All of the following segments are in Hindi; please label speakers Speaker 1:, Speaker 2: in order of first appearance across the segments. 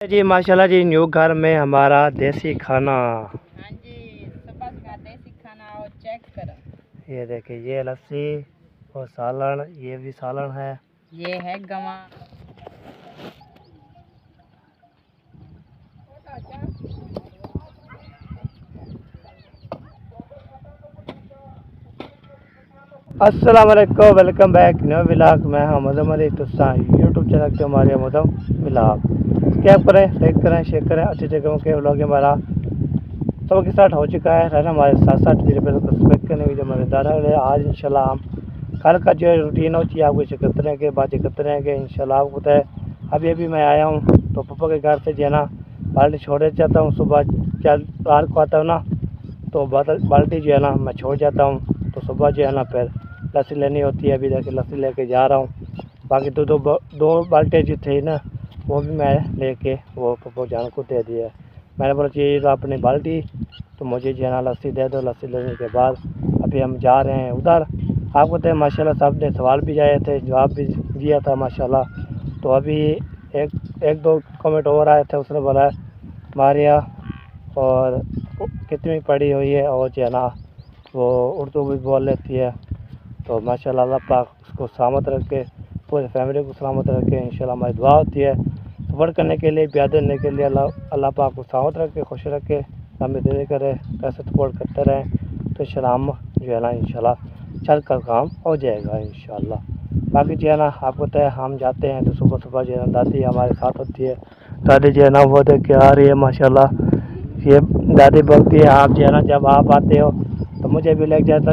Speaker 1: जी माशाल्लाह जी, न्यू घर में हमारा देसी खाना।
Speaker 2: हाँ जी, सुबह का देसी खाना और चेक करो।
Speaker 1: ये देखिए, ये लस्सी और सालन, ये भी सालन है।
Speaker 2: ये है गवा।
Speaker 1: अस्सलाम वालेकुम, वेलकम बैक न्यू व्लॉग। मैं हूं मदम अली तुस्सा, यूट्यूब चैनल के हमारे मदम व्लॉग। सब्सक्राइब करें, लाइक करें, शेयर करें। अच्छी जगहों के व्लॉग हमारा सब के साथ हो चुका है। रहना हमारे साथ साथ वीडियो पर सब्सक्राइब करने वीडियो मज़ेदार है। आज इंशाल्लाह हम कल का जो रूटीन होती है आपको करते रहेंगे, बातें करते रहेंगे इंशाल्लाह। आपको पता है अभी मैं आया हूँ तो पापा के घर से जो है ना बाल्टी छोड़े जाता हूँ। सुबह जब रात को आता हूँ ना तो बाल्टी जो है ना मैं छोड़ जाता हूँ। तो सुबह जो है ना फिर लस्सी लेनी होती है। अभी देखिए लस्सी लेके जा रहा हूँ। बाकी दो बाल्टी जो थी ना वो भी मैं लेके वो पापा जान को दे दिया है। मैंने बोला चाहिए अपनी बाल्टी, तो मुझे जो है ना लस्सी दे दो। लस्सी लेने के बाद अभी हम जा रहे हैं उधर। आपको तो माशाल्लाह साहब ने सवाल भी आए थे, जवाब भी दिया था माशाल्लाह। तो अभी एक दो कमेंट और आए थे। उसने बोला मारिया और कितनी पढ़ी हुई है और जो है ना वो उर्दू भी बोल लेती है। तो माशाल्लाह अल्लाह पाक उसको सलामत रखे, पूरी फैमिली को सलामत रखे इंशाल्लाह। हमारी दुआ होती है सफ़र करने के लिए, प्यादे करने के लिए। अल्लाह पाक को सलामत रखे, खुश रखे, हमें दे करे, पैसे सपोर्ट करते रहें। तो इंशाल्लाह हम जो है ना इंशाल्लाह चल कर काम हो जाएगा इंशाल्लाह। बाकी जो है ना आपको तो हम जाते हैं तो सुबह सुबह जो है ना दादी हमारे साथ होती है। दादी जो है ना वो देख के आ रही है माशाल्लाह। ये दादी बोलती है आप जो है ना जब आप आते हो तो मुझे भी लेके जाता।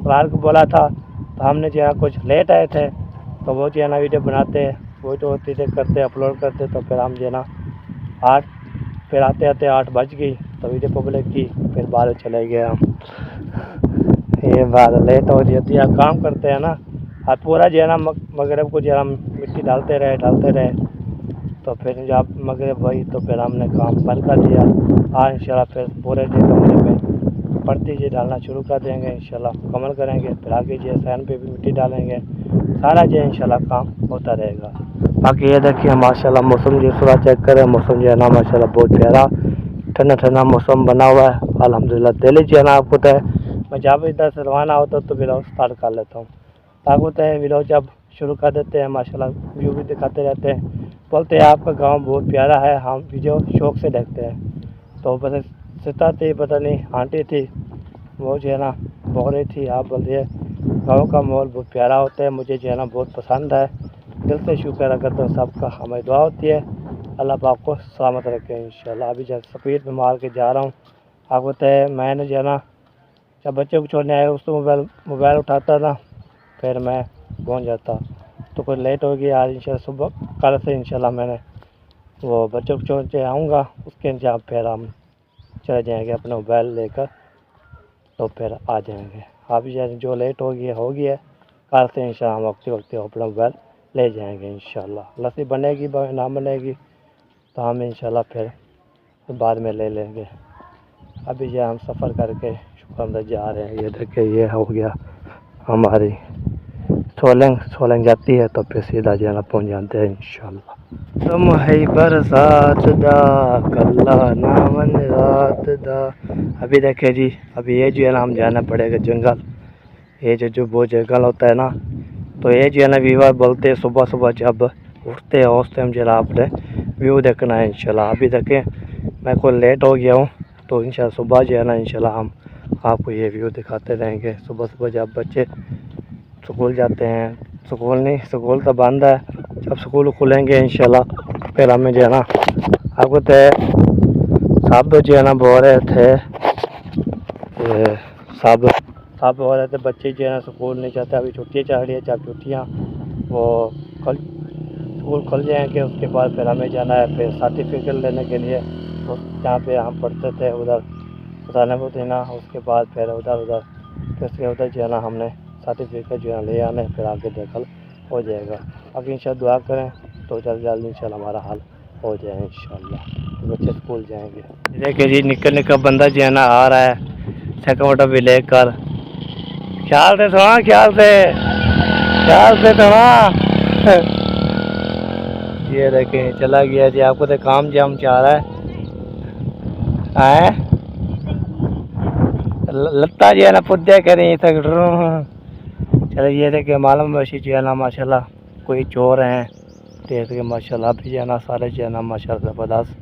Speaker 1: रात को बोला था तो हमने जो है कुछ लेट आए थे तो वो जो है ना वीडियो बनाते वो तो होती थे करते अपलोड करते। तो फिर हम जो है ना 8 फिर आते आते 8 बज गई तो वीडियो पब्लिक की, फिर बाहर चले गए हम। ये बात लेट हो जाती है, काम करते हैं ना। और पूरा जो है ना मगरब को जो है हम मिट्टी डालते रहे तो फिर जब मगरब हुई तो फिर हमने काम बंद कर दिया। आज इंशाल्लाह फिर पूरे दिन कमरे में पत्ती जी डालना शुरू कर देंगे इंशाल्लाह, मुकम्मल करेंगे। फिर आगे जो सहन पे भी मिट्टी डालेंगे, सारा जो इंशाल्लाह काम होता रहेगा। बाकी ये देखिए माशाल्लाह मौसम जो थोड़ा चेक करें, मौसम जो है ना माशाल्लाह बहुत प्यारा ठंडा ठंडा मौसम बना हुआ है अल्हम्दुलिल्लाह। दिल्ली जो है ना आपको तो मैं जब इधर से रवाना होता हूँ तो व्लॉग स्टार्ट कर लेता हूँ। आपको होता है व्लॉग जब शुरू कर देते हैं माशाल्लाह व्यू भी दिखाते रहते हैं। बोलते हैं आपका गांव बहुत प्यारा है, हम वीडियो शौक से देखते हैं। तो बस सिता थी, पता नहीं आंटी थी, वो जो है ना बोल रही थी आप बोल रही गाँव का माहौल बहुत प्यारा होता है, मुझे जो है ना बहुत पसंद है। दिल से शुक्र अदा करता हूँ सबका। हमें दुआ होती है अल्लाह पाक को सलामत रखे इंशाल्लाह। अभी जब स्पीड में मार के जा रहा हूँ। आपको तो मैंने जो है ना जब बच्चे को छोड़ने आया उस तो मोबाइल उठाता था फिर मैं पहुंच जाता। तो कुछ लेट हो गया आज इंशाल्लाह। सुबह कल से इंशाल्लाह मैंने वो बच्चों को छोड़ के आऊँगा, उसके जहाँ फिर हम चले जाएंगे अपना मोबाइल लेकर, तो फिर आ जाएंगे। अभी जो लेट हो गया कल से इंशाल्लाह हम वक्ती अपना मोबाइल ले जाएंगे इंशाल्लाह। लस्सी बनेगी ना बनेगी तो हम इंशाल्लाह फिर बाद में ले लेंगे। अभी जो हम सफ़र करके शुक्र जा रहे हैं। ये देखिए ये हो गया हमारी सोलंग जाती है तो फिर सीधा जो है ना पहुँच जाते हैं इंशाल्लाह। तुम है बरसात दा कल्ला नामन रात दा। अभी देखिए जी, अभी ये जो है ना हम जाना पड़ेगा जंगल। ये जो वो जंगल होता है ना तो ये जो है ना व्यूअर बोलते हैं सुबह सुबह जब उठते हैं उस टाइम जो है आपने व्यू देखना है इंशाल्लाह। अभी देखें मैं कोई लेट हो गया हूँ तो इंशाल्लाह सुबह जो है ना इंशाल्लाह हम आपको ये व्यू दिखाते रहेंगे। सुबह सुबह जब बच्चे स्कूल जाते हैं, स्कूल तो बंद है, जब स्कूल खुलेंगे इंशाल्लाह फिर हमें जो है ना आपको तो सब जो है ना बोल रहे थे सब बोल रहे थे बच्चे जो है ना स्कूल नहीं जाते। अभी छुट्टियाँ चल रही है, जब छुट्टियाँ वो स्कूल खुल जाएंगे उसके बाद फिर हमें जाना है फिर सर्टिफिकेट लेने के लिए। तो जहाँ पे हम पढ़ते थे उधर बताने को थी ना, उसके बाद फिर उधर फिर उधर जो है ना हमने सर्टिफिकेट जो है ले आने, फिर आगे देखल हो जाएगा। अभी इंशाल्लाह दुआ करें तो जल्दी इंशाल्लाह हमारा हाल हो जाए इंशाल्लाह, तो बच्चे स्कूल जाएंगे। देखिए जी निक्का बंदा जो है ना आ रहा है सेकंड भी लेकर। ख्याल से थोड़ा ये देखें चला गया जी। आपको तो काम जाम चाह रहा है लत्ता जो है ना पुद्दे करें तक। चलो ये देखे मालूम वैसी जो है ना माशाल्लाह कोई चोर हैं देख के माशाल्लाह भी जो है ना सारे जो है ना माशाल्लाह ज़बरदस्त।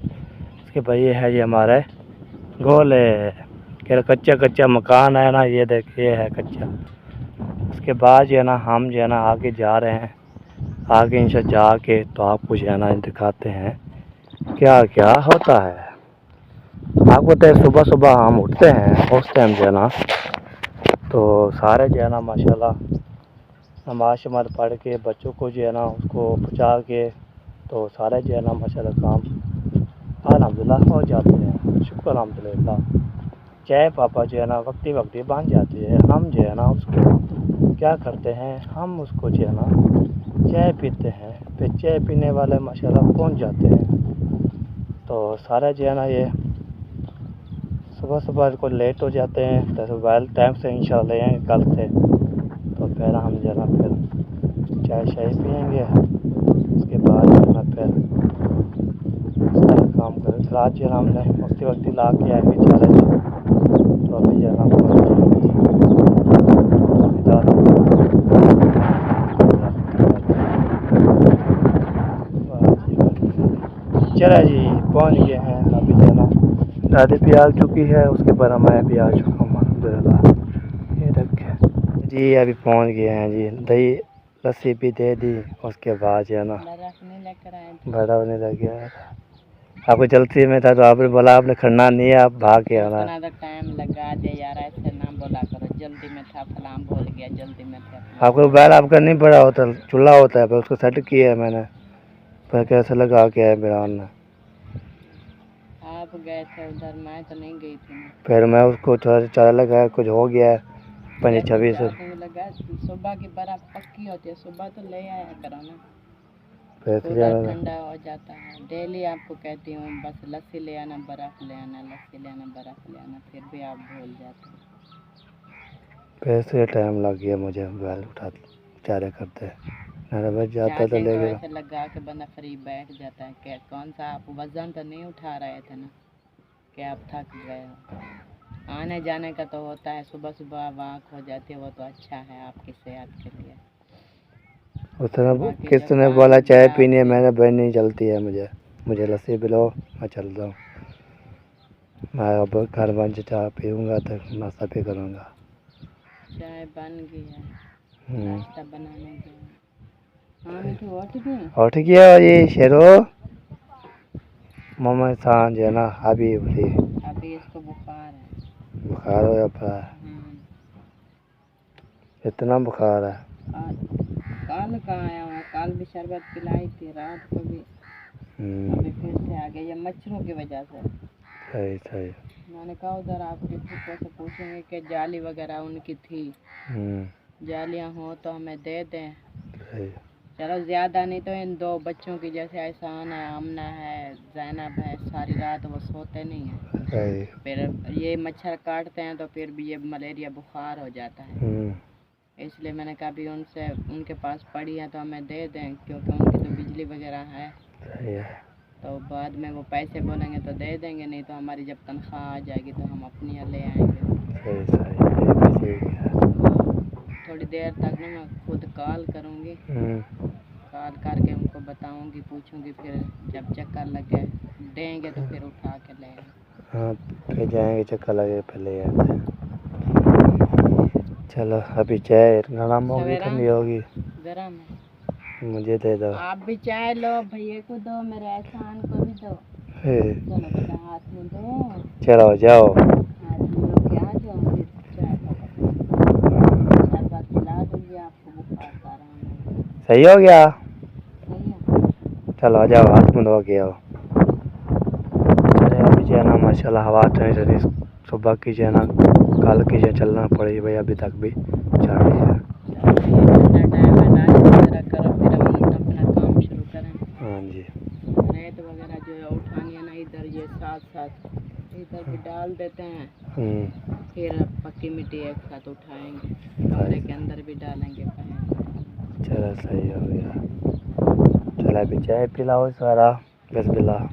Speaker 1: इसके भाई ये है ये हमारे गोले के कच्चा मकान है ना। ये देखिए है कच्चा। उसके बाद जो है ना हम जो है ना आगे जा रहे हैं। आगे इनसे जाके तो आपको जो है ना दिखाते हैं क्या क्या होता है। आपको तो सुबह सुबह हम उठते हैं उस टाइम जो है ना तो सारे जो है ना माशाल्लाह नमाज शमाज पढ़ के बच्चों को जो है ना उसको पहुँचा के तो सारे जो है ना माशाल्लाह काम अल्हम्दुलिल्लाह हो जाते हैं। शुक्र अल्हम्दुलिल्लाह। चाय पापा जो है ना वक्ती बन जाती है। हम जो है ना उसको क्या करते हैं हम उसको जो है ना चाय पीते हैं। फिर चाय पीने वाले माशाल्लाह पहुँच जाते हैं। तो सारा जो है ना ये सुबह सुबह को लेट हो जाते हैं तो सुबह टाइम से इंशाल्लाह ले आएंगे कल से। तो फिर हम जो है ना फिर चाय शाय पियेंगे। उसके बाद जो है ना फिर सारा काम करें। फिर आज जो है हमने वक्ती ला के आएंगे चारे। तो अभी जो है ना चला जी पहुँच गए हैं। अभी जो है ना दादी भी आ चुकी है। उसके बाद मैं भी आ चुका हूँ अल्हम्दुलिल्लाह। ये रखे जी अभी पहुँच गए हैं जी। दही लस्सी भी दे दी। उसके बाद जो है ना बड़ा होने लग गया। आपको जल्दी में था तो आपने बोला आपने खड़ना नहीं है आप भाग के आना।
Speaker 2: टाइम लगा दे यार ऐसे ना बोला करो। जल्दी में था फलाम बोल गया जल्दी में था।
Speaker 1: आपको मोबाइल आपका नहीं पड़ा होता चूल्हा होता है पर उसको सेट किया है मैंने। पर कैसे लगा के आया मेरा ने।
Speaker 2: आप गए थे उधर मैं तो नहीं गई थी।
Speaker 1: फिर मैं उसको थोड़ा सा चारा लगाया कुछ हो गया है 25-26
Speaker 2: लगा। सुबह की बर्फ पक्की होती है सुबह तो ले आया करो ना।
Speaker 1: फिर
Speaker 2: ठंडा हो जाता है। डेली आपको कहती हूँ बस लस्सी ले आना बर्फ़ ले आना लस्सी ले आना बर्फ़ ले आना फिर भी आप भूल जाते हैं।
Speaker 1: पैसे टाइम लग गया मुझे मोबाइल उठा चारे करते बज जाता तो ले गया।
Speaker 2: ऐसे लगा के बंदा फ्री बैठ जाता है। क्या कौन सा आप वजन तो नहीं उठा रहे थे ना कि आप थक गए हो। आने जाने का तो होता है सुबह सुबह वाक हो जाती है वो तो अच्छा है आपकी सेहत के लिए।
Speaker 1: उसने किसने बोला चाय पीनी है मैंने भाई नहीं चलती है मुझे लस्सी पिलो मैं चलता हूँ। मैं अब घर बन चाय पीऊँगा तो नाश्ता भी करूँगा।
Speaker 2: चाय बन गई है नाश्ता बनाने गया। हाँ मिठू उठ
Speaker 1: गया ये शेरो मम्मा सांझ है ना अभी
Speaker 2: इसको बुखार
Speaker 1: हो जाता है। इतना बुखार है।
Speaker 2: कल कहाँ आया हूँ कल भी शरबत पिलाई थी रात को भी। अभी फिर से आ गया ये मच्छरों की वजह से।
Speaker 1: सही
Speaker 2: मैंने कहा उधर आपके फूफा से पूछेंगे कि जाली वगैरह उनकी थी। जालियाँ हो तो हमें दे दें। चलो ज़्यादा नहीं तो इन दो बच्चों की जैसे एहसान है आमना है जैनब है सारी रात वो सोते नहीं हैं। फिर ये मच्छर काटते हैं तो फिर भी ये मलेरिया बुखार हो जाता है। इसलिए मैंने कहा भी उनसे उनके पास पड़ी है तो हमें दे दें क्योंकि उनकी तो बिजली वगैरह है। तो बाद में वो पैसे बोलेंगे तो दे देंगे नहीं तो हमारी जब तनख्वाह आ जाएगी तो हम अपनी यहाँ ले आएंगे। थोड़ी देर तक ना मैं खुद कॉल करूँगी। कॉल करके उनको बताऊँगी पूछूँगी फिर जब चक्कर लगे देंगे तो फिर उठा के ले आएंगे। हाँ फिर जाएंगे चक्कर लगे फिर ले आते हैं। चलो अभी चाय गरम होगी ठंडी होगी गरम है। मुझे दे दो आप भी चाय लो भैया को दो मेरे एहसान को भी दो। चलो बेटा हाथ में दो चलो जाओ हाथ में लो क्या जाओ फिर चाय शरबत पिला दूँगी आपको बुखार का आराम सही हो गया। सही है चलो जाओ हाथ में धो के आओ। चले अभी जो है ना माशाल्लाह हवा ठंडी सुबह की जो है ना कल की जो चलना पड़ेगी भाई अभी तक भी चल रही है। हाँ जी रेत वगैरह जो है उठानी है ना इधर ये साथ इधर भी डाल देते हैं। फिर पक्की मिट्टी एक साथ उठाएंगे कमरे के अंदर भी डालेंगे। चलो सही हो गया।
Speaker 1: चला भी चाय पिलाओ सारा बिस्मिल्लाह।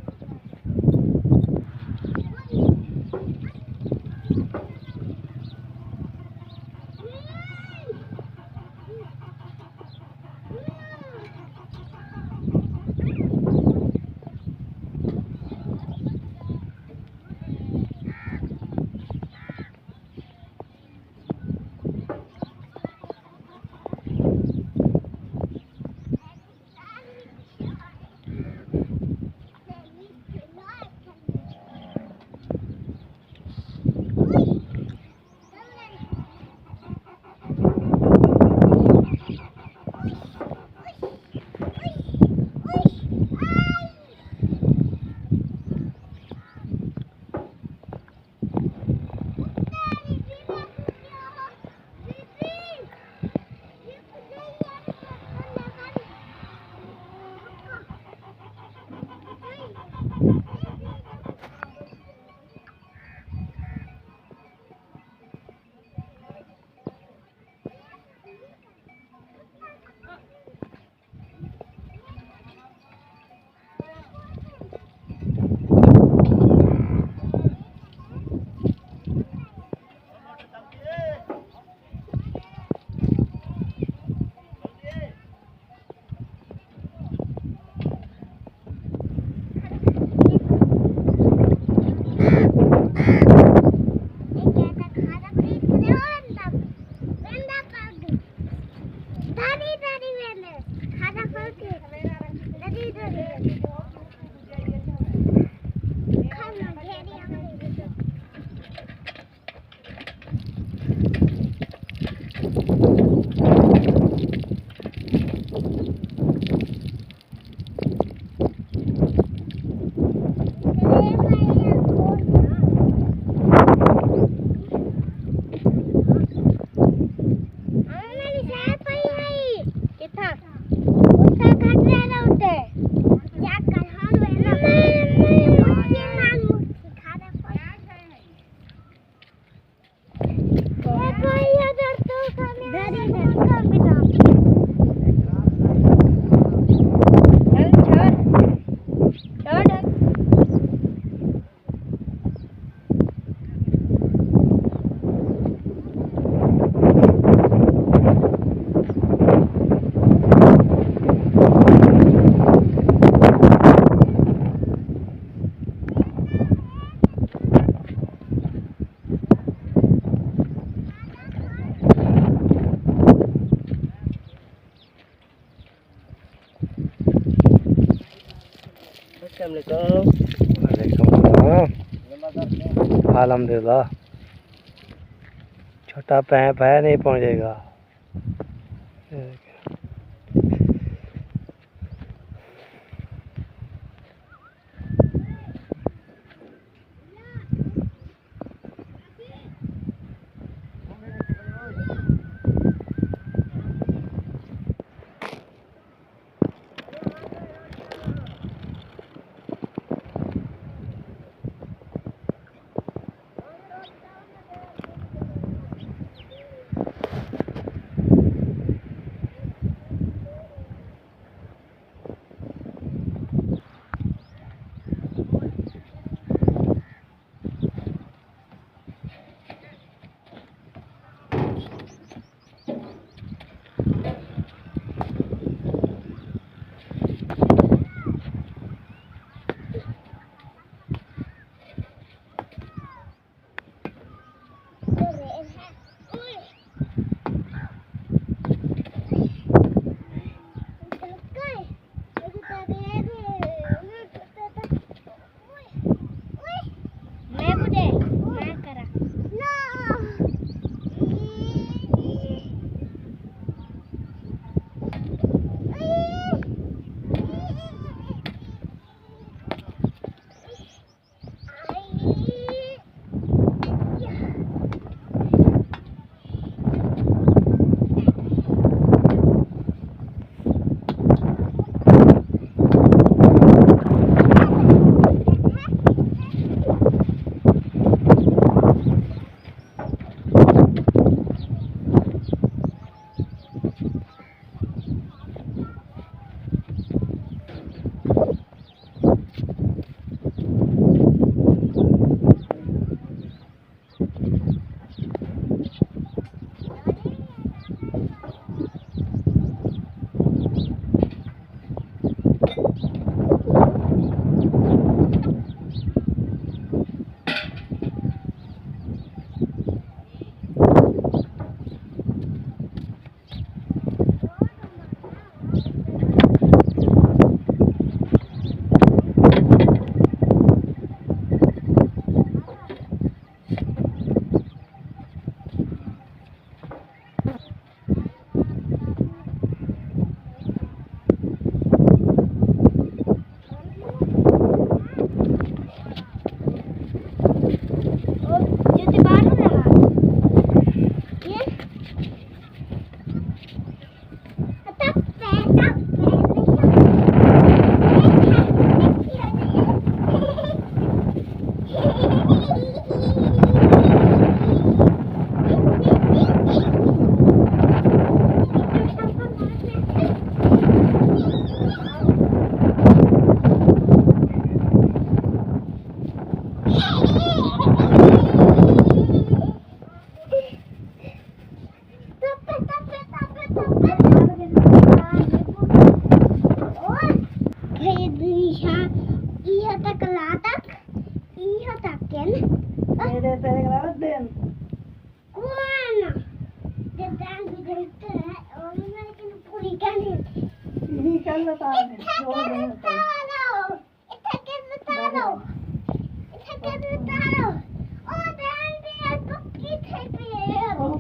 Speaker 1: अल्हम्दुलिल्लाह। छोटा पैप है, नहीं पहुंचेगा।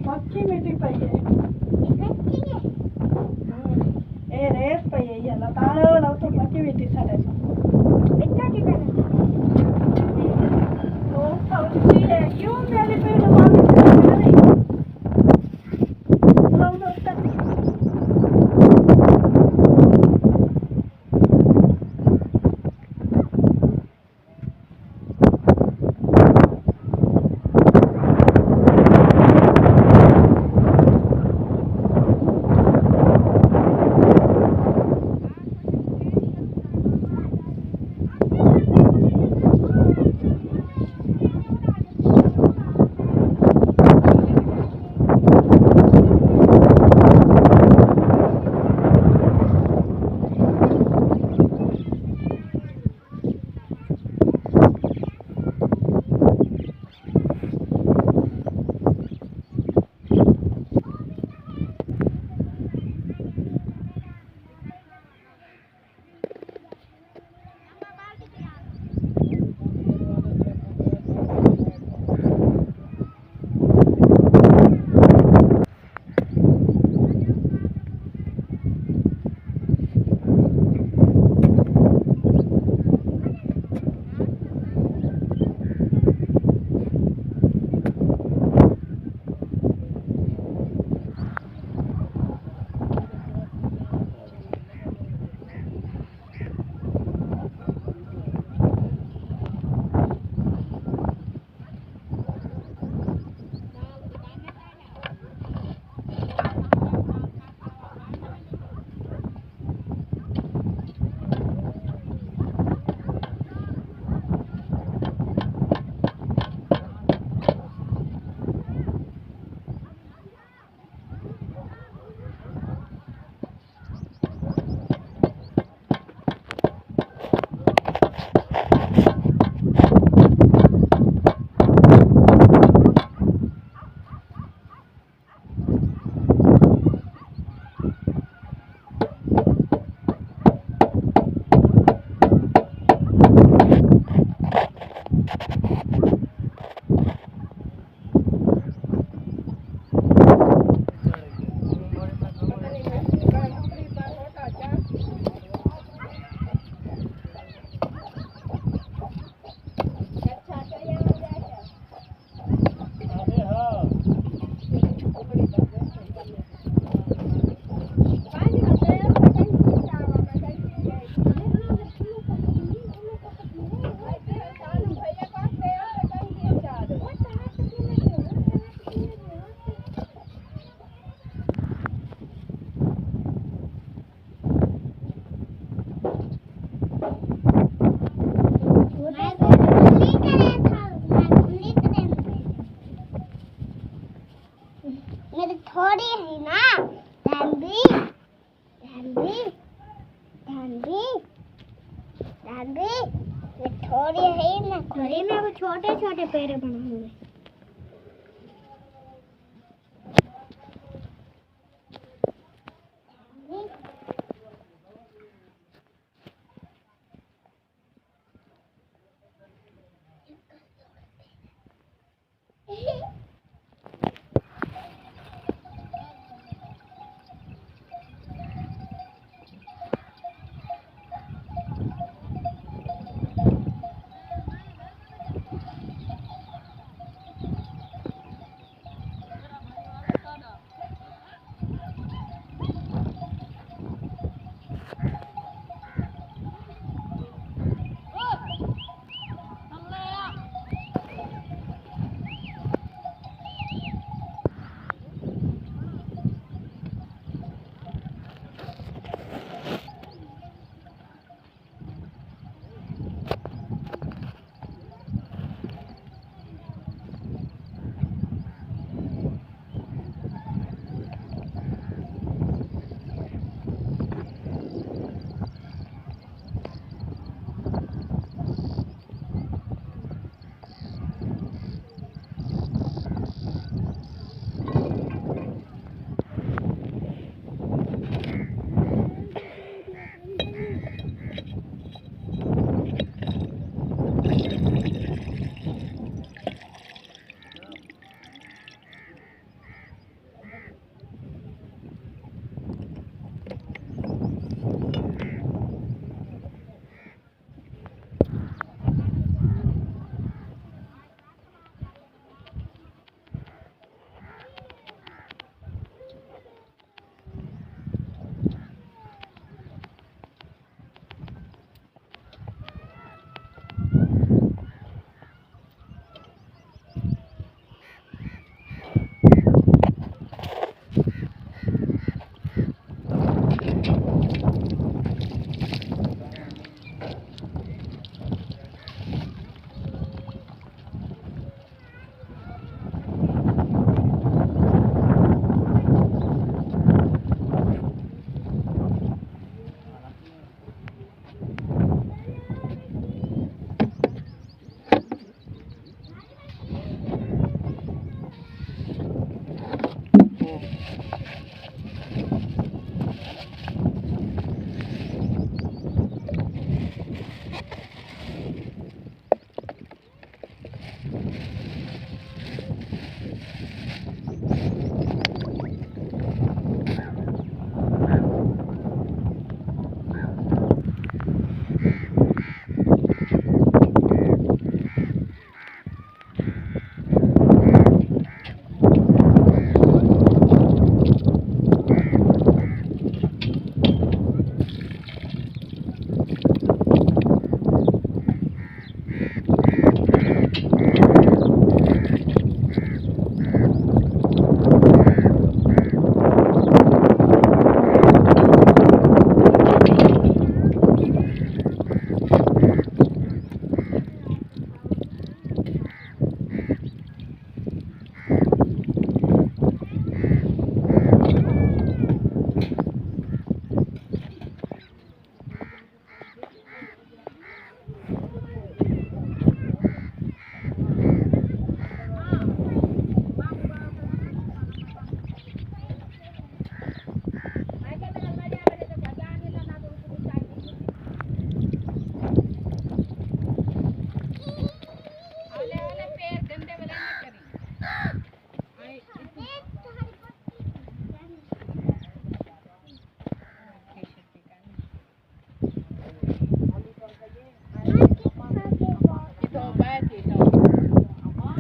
Speaker 2: पक्की मिट्टी पई है ए रेत पई है ये लताड़ो लो तो पक्की मिट्टी साडे इतना की करे तो सौची है क्यों मेरे पे लगा मेरी थोड़ी है ना धनबी धनबी धनबी धनबी ये थोड़ी है ना थोड़ी में वो छोटे छोटे पेड़ बना हुए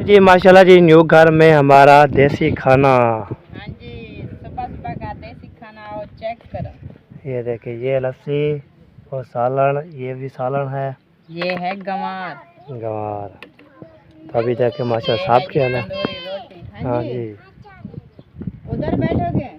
Speaker 1: जी माशाल्लाह जी, न्यू घर में हमारा देसी खाना।
Speaker 2: हाँ जी, सुबह सुबह का देसी खाना और चेक करो।
Speaker 1: ये देखिए, ये लस्सी और सालन, ये भी सालन है।
Speaker 2: ये है गंवार।
Speaker 1: गंवार तो अभी जाके माशाल्लाह साहब किया ना।
Speaker 2: तंदूरी रोटी।
Speaker 1: हाँ जी,
Speaker 2: उधर बैठोगे।